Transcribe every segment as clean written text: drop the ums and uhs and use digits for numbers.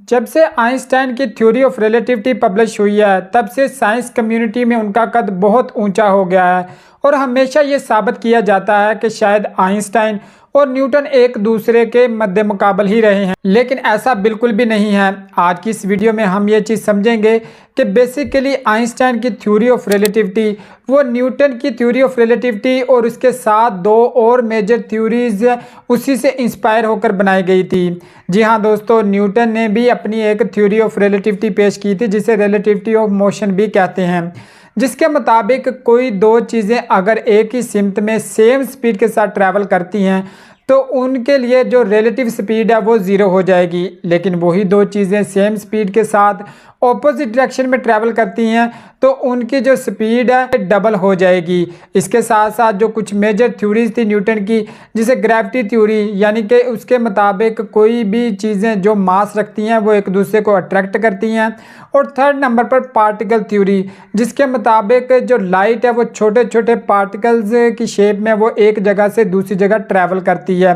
जब से आइंस्टाइन की थ्योरी ऑफ रिलेटिविटी पब्लिश हुई है तब से साइंस कम्युनिटी में उनका कद बहुत ऊंचा हो गया है और हमेशा ये साबित किया जाता है कि शायद आइंस्टाइन और न्यूटन एक दूसरे के मद्दे मुकाबल ही रहे हैं, लेकिन ऐसा बिल्कुल भी नहीं है। आज की इस वीडियो में हम ये चीज़ समझेंगे कि बेसिकली आइंस्टाइन की थ्योरी ऑफ रिलेटिविटी वो न्यूटन की थ्योरी ऑफ रिलेटिविटी और उसके साथ दो और मेजर थ्योरीज उसी से इंस्पायर होकर बनाई गई थी। जी हाँ दोस्तों, न्यूटन ने भी अपनी एक थ्योरी ऑफ रिलेटिविटी पेश की थी जिसे रिलेटिविटी ऑफ मोशन भी कहते हैं, जिसके मुताबिक कोई दो चीज़ें अगर एक ही सिमत में सेम स्पीड के साथ ट्रैवल करती हैं तो उनके लिए जो रिलेटिव स्पीड है वो ज़ीरो हो जाएगी। लेकिन वही दो चीज़ें सेम स्पीड के साथ ऑपोजिट डायरेक्शन में ट्रैवल करती हैं तो उनकी जो स्पीड है डबल हो जाएगी। इसके साथ साथ जो कुछ मेजर थ्योरीज थी न्यूटन की, जिसे ग्रेविटी थ्योरी, यानी कि उसके मुताबिक कोई भी चीज़ें जो मास रखती हैं वो एक दूसरे को अट्रैक्ट करती हैं। और थर्ड नंबर पर पार्टिकल थ्योरी, जिसके मुताबिक जो लाइट है वो छोटे छोटे पार्टिकल्स की शेप में वो एक जगह से दूसरी जगह ट्रैवल करती है।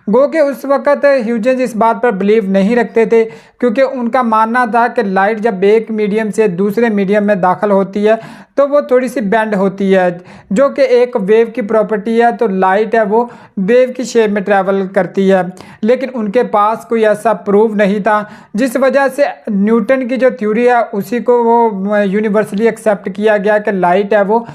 गो के उस वक़्त ह्यूजेंस इस बात पर बिलीव नहीं रखते थे क्योंकि उनका मानना था कि लाइट जब एक मीडियम से दूसरे मीडियम में दाखिल होती है तो वो थोड़ी सी बेंड होती है, जो कि एक वेव की प्रॉपर्टी है। तो लाइट है वो वेव की शेप में ट्रैवल करती है, लेकिन उनके पास कोई ऐसा प्रूफ नहीं था, जिस वजह से न्यूटन की जो थ्योरी है उसी को वो यूनिवर्सली एक्सेप्ट किया गया कि लाइट है वो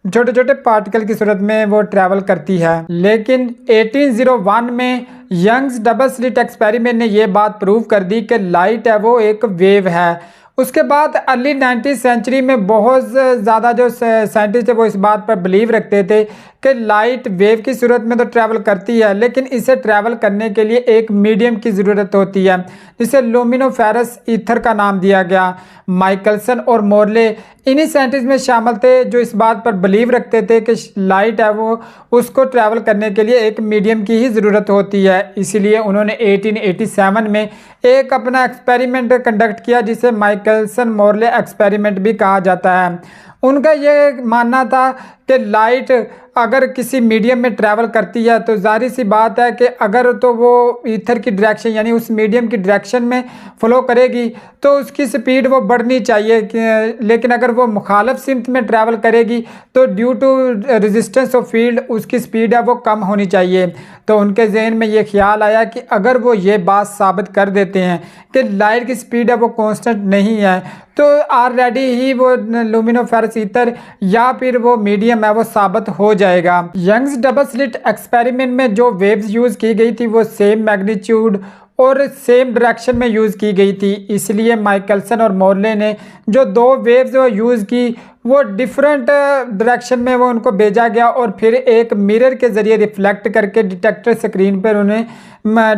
छोटे छोटे पार्टिकल की सूरत में वो ट्रैवल करती है। लेकिन 1801 में यंग्स डबल स्लिट एक्सपेरिमेंट ने ये बात प्रूव कर दी कि लाइट है वो एक वेव है। उसके बाद अर्ली 19th सेंचुरी में बहुत ज़्यादा जो साइंटिस्ट है वो इस बात पर बिलीव रखते थे कि लाइट वेव की सूरत में तो ट्रैवल करती है, लेकिन इसे ट्रैवल करने के लिए एक मीडियम की ज़रूरत होती है, जिसे लुमिनोफेरस ईथर का नाम दिया गया। माइकलसन और मोरले इन्हीं साइंटिस्ट में शामिल थे जो इस बात पर बिलीव रखते थे कि लाइट है वो उसको ट्रैवल करने के लिए एक मीडियम की ही ज़रूरत होती है। इसीलिए उन्होंने 1887 में एक अपना एक्सपेरिमेंट कंडक्ट किया जिसे माइकलसन मोरले एक्सपेरिमेंट भी कहा जाता है। उनका ये मानना था कि लाइट अगर किसी मीडियम में ट्रैवल करती है तो जाहिर सी बात है कि अगर तो वो ईथर की डायरेक्शन यानी उस मीडियम की डायरेक्शन में फ्लो करेगी तो उसकी स्पीड वो बढ़नी चाहिए, लेकिन अगर वो मुखालिफ सिमत में ट्रैवल करेगी तो due to resistance of field उसकी स्पीड है वो कम होनी चाहिए। तो उनके जहन में ये ख्याल आया कि अगर वो ये बात साबित कर देते हैं कि लाइट की स्पीड है वो कांस्टेंट नहीं है तो ऑलरेडी ही वो लुमिनोफेरस ईथर या फिर वो मीडियम है वो साबित हो जाएगा। यंग्स डबल स्लिट एक्सपेरिमेंट में जो वेव्स यूज़ की गई थी वो सेम मैग्नीट्यूड और सेम डायरेक्शन में यूज़ की गई थी, इसलिए माइकलसन और मोरले ने जो दो वेव्स वो यूज़ की वो डिफरेंट डायरेक्शन में वो उनको भेजा गया और फिर एक मिरर के ज़रिए रिफ्लेक्ट करके डिटेक्टर स्क्रीन पर उन्हें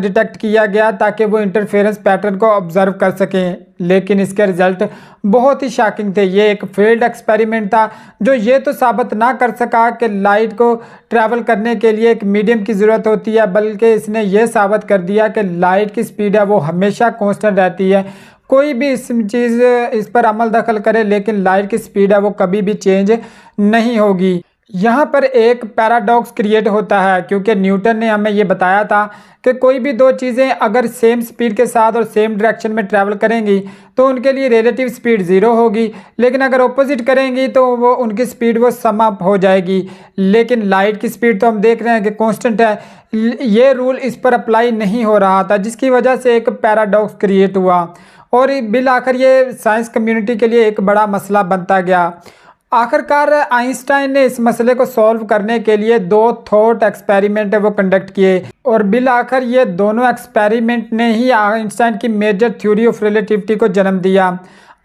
डिटेक्ट किया गया ताकि वो इंटरफेरेंस पैटर्न को ऑब्जर्व कर सकें। लेकिन इसके रिजल्ट बहुत ही शॉकिंग थे। ये एक फेल्ड एक्सपेरिमेंट था जो ये तो साबित ना कर सका कि लाइट को ट्रैवल करने के लिए एक मीडियम की ज़रूरत होती है, बल्कि इसने ये साबित कर दिया कि लाइट की स्पीड है वो हमेशा कांस्टेंट रहती है। कोई भी इस पर अमल दखल करे लेकिन लाइट की स्पीड है वो कभी भी चेंज नहीं होगी। यहाँ पर एक पैराडॉक्स क्रिएट होता है क्योंकि न्यूटन ने हमें ये बताया था कि कोई भी दो चीज़ें अगर सेम स्पीड के साथ और सेम डायरेक्शन में ट्रैवल करेंगी तो उनके लिए रिलेटिव स्पीड ज़ीरो होगी, लेकिन अगर ऑपोजिट करेंगी तो वो उनकी स्पीड वो सम अप हो जाएगी। लेकिन लाइट की स्पीड तो हम देख रहे हैं कि कांस्टेंट है, ये रूल इस पर अप्लाई नहीं हो रहा था, जिसकी वजह से एक पैराडॉक्स क्रिएट हुआ और बिल आखिर ये साइंस कम्युनिटी के लिए एक बड़ा मसला बनता गया। आखिरकार आइंस्टाइन ने इस मसले को सॉल्व करने के लिए दो थॉट एक्सपेरिमेंट वो कंडक्ट किए और बिल आखिर ये दोनों एक्सपेरिमेंट ने ही आइंस्टाइन की मेजर थ्योरी ऑफ रिलेटिविटी को जन्म दिया।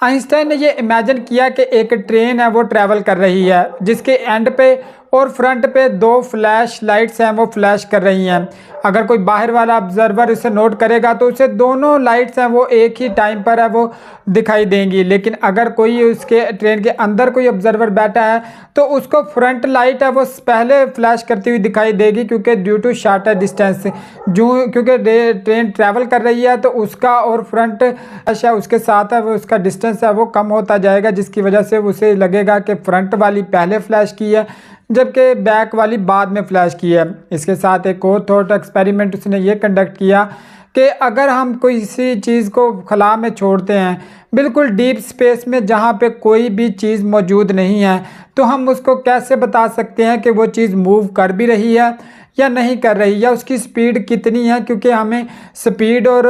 आइंस्टाइन ने ये इमेजिन किया कि एक ट्रेन है वो ट्रैवल कर रही है जिसके एंड पे और फ्रंट पे दो फ्लैश लाइट्स हैं वो फ्लैश कर रही हैं। अगर कोई बाहर वाला ऑब्जर्वर इसे नोट करेगा तो उसे दोनों लाइट्स हैं वो एक ही टाइम पर है वो दिखाई देंगी, लेकिन अगर कोई उसके ट्रेन के अंदर कोई ऑब्जर्वर बैठा है तो उसको फ्रंट लाइट है वो पहले फ्लैश करती हुई दिखाई देगी क्योंकि ड्यू टू शार्टर डिस्टेंस जो क्योंकि ट्रेन ट्रैवल कर रही है तो उसका और फ्रंट अच्छा उसके साथ है वो उसका डिस्टेंस है वो कम होता जाएगा, जिसकी वजह से उसे लगेगा कि फ्रंट वाली पहले फ्लैश की है जबकि बैक वाली बाद में फ्लैश की है। इसके साथ एक और थॉट एक्सपेरिमेंट उसने ये कंडक्ट किया कि अगर हम किसी चीज़ को खला में छोड़ते हैं, बिल्कुल डीप स्पेस में जहाँ पे कोई भी चीज़ मौजूद नहीं है, तो हम उसको कैसे बता सकते हैं कि वो चीज़ मूव कर भी रही है या नहीं कर रही, या उसकी स्पीड कितनी है। क्योंकि हमें स्पीड और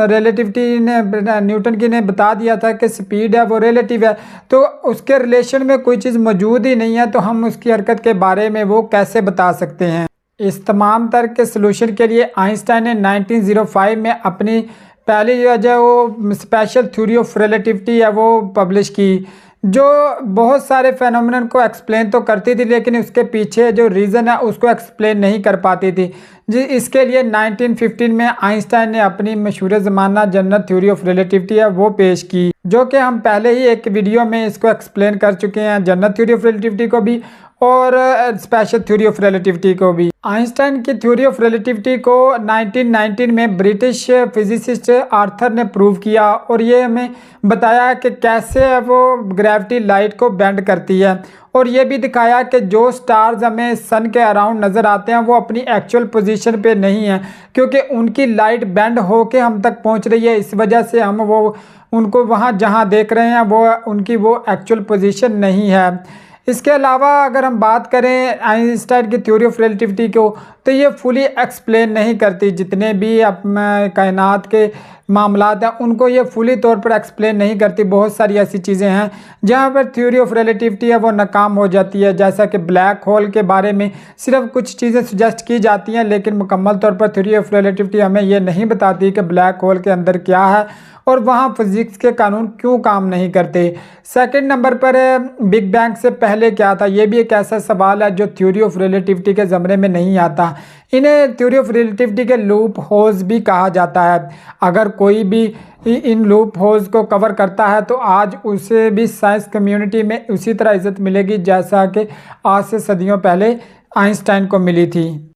रिलेटिविटी ने न्यूटन की ने बता दिया था कि स्पीड है वो रिलेटिव है, तो उसके रिलेशन में कोई चीज़ मौजूद ही नहीं है, तो हम उसकी हरकत के बारे में वो कैसे बता सकते हैं। इस तमाम तर्क के सलूशन के लिए आइंस्टाइन ने 1905 में अपनी पहली जो वो स्पेशल थ्योरी ऑफ रिलेटिविटी है वो पब्लिश की, जो बहुत सारे फेनोमेनन को एक्सप्लेन तो करती थी, लेकिन उसके पीछे जो रीज़न है उसको एक्सप्लेन नहीं कर पाती थी। जी, इसके लिए 1915 में आइंस्टाइन ने अपनी मशहूर ज़माना जनरल थ्योरी ऑफ रिलेटिविटी है वो पेश की, जो कि हम पहले ही एक वीडियो में इसको एक्सप्लेन कर चुके हैं, जनरल थ्योरी ऑफ रिलेटिविटी को भी और स्पेशल थ्योरी ऑफ रिलेटिविटी को भी। आइंस्टाइन की थ्योरी ऑफ रिलेटिविटी को 1919 में ब्रिटिश फिजिसिस्ट आर्थर ने प्रूव किया, और ये हमें बताया कि कैसे वो ग्रेविटी लाइट को बेंड करती है, और ये भी दिखाया कि जो स्टार्स हमें सन के अराउंड नज़र आते हैं वो अपनी एक्चुअल पोजीशन पे नहीं है, क्योंकि उनकी लाइट बेंड होके हम तक पहुंच रही है। इस वजह से हम वो उनको वहाँ जहाँ देख रहे हैं वो उनकी वो एक्चुअल पोजीशन नहीं है। इसके अलावा अगर हम बात करें आइंस्टाइन की थ्योरी ऑफ रिलेटिविटी को, तो ये फुली एक्सप्लेन नहीं करती। जितने भी कायनात के मामलात हैं उनको ये फुली तौर पर एक्सप्लेन नहीं करती। बहुत सारी ऐसी चीज़ें हैं जहाँ पर थ्योरी ऑफ रिलेटिविटी है वो नाकाम हो जाती है, जैसा कि ब्लैक होल के बारे में सिर्फ कुछ चीज़ें सुजेस्ट की जाती हैं, लेकिन मुकम्मल तौर पर थ्योरी ऑफ रिलेटिविटी हमें ये नहीं बताती कि ब्लैक होल के अंदर क्या है और वहाँ फिजिक्स के कानून क्यों काम नहीं करते। सेकंड नंबर पर बिग बैंग से पहले क्या था, ये भी एक ऐसा सवाल है जो थ्योरी ऑफ रिलेटिविटी के ज़मरे में नहीं आता। इन्हें थ्योरी ऑफ रिलेटिविटी के लूप होल्स भी कहा जाता है। अगर कोई भी इन लूप होल्स को कवर करता है तो आज उसे भी साइंस कम्युनिटी में उसी तरह इज्जत मिलेगी जैसा कि आज से सदियों पहले आइंस्टाइन को मिली थी।